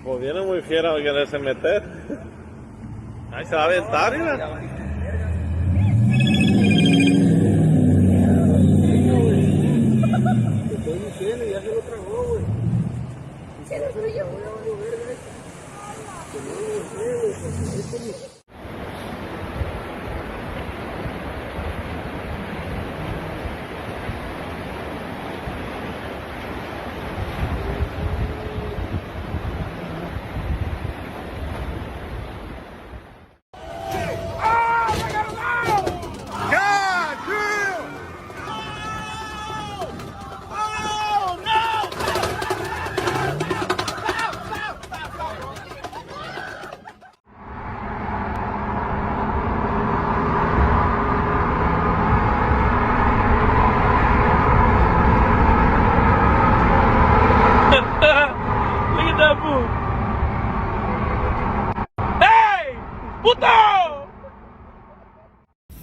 Pues viene muy fiera a quererse meter. Ahí se va a aventar, mira. Te estoy diciendo, ya se lo tragó, güey. Se lo destruyó. Puto!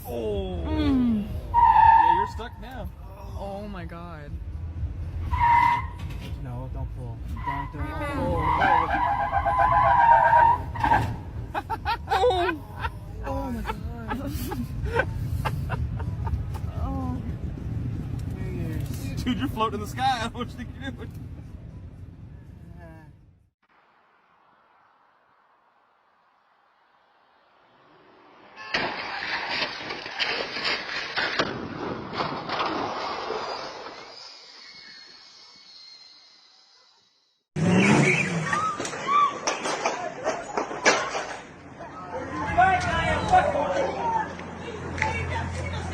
Oh. Yeah, you're stuck now. Oh my god. No, don't pull. Don't pull. Oh my god. Oh. Dude, you're floating in the sky. What you think you're doing?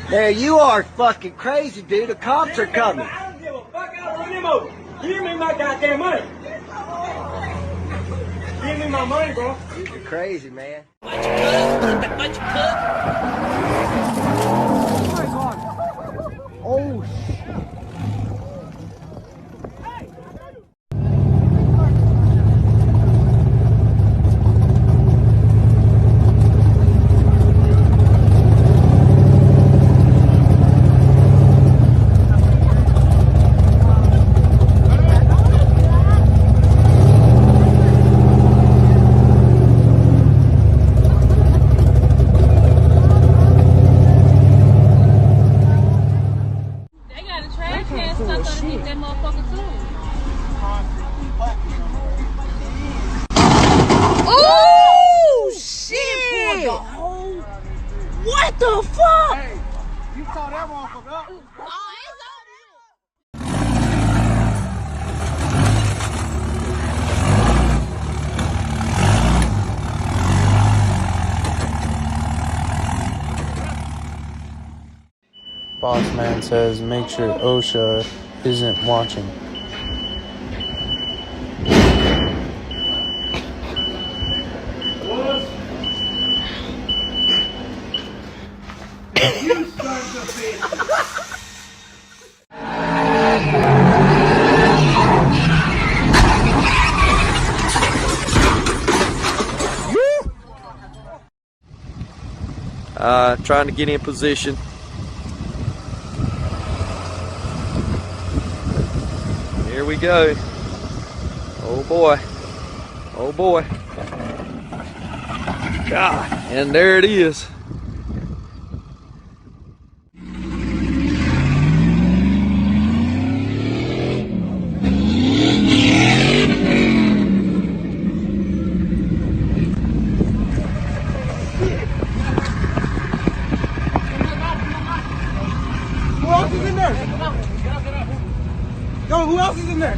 There you are, fucking crazy, dude. The cops are coming. I don't give a fuck. I'll run him over. Give me my goddamn money. Give me my money, bro. You're crazy, man. Oh, That motherfucker too. Oh shit! What the fuck? hey, you saw that motherfucker up. Boss man says make sure OSHA isn't watching. You sons of bitches. Trying to get in position. Here we go. Oh boy. Oh boy. God. And there it is. Who else is in there? Yo, who else is in there?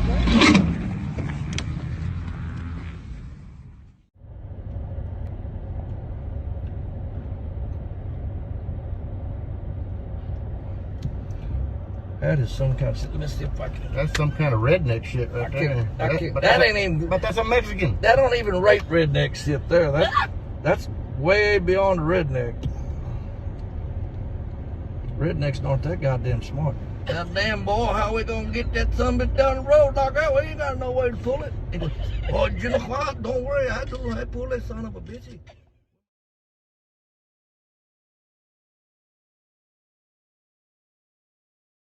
That is some kind of shit. Let me see if I can. That's some kind of redneck shit right there. That ain't even. But that's a Mexican. That don't even rate redneck shit there. That's way beyond redneck. Rednecks aren't that goddamn smart. Goddamn boy, how we gonna get that son of a bitch down the road like that? We ain't got no way to pull it. Oh, you know what? Don't worry, I pull that son of a bitch.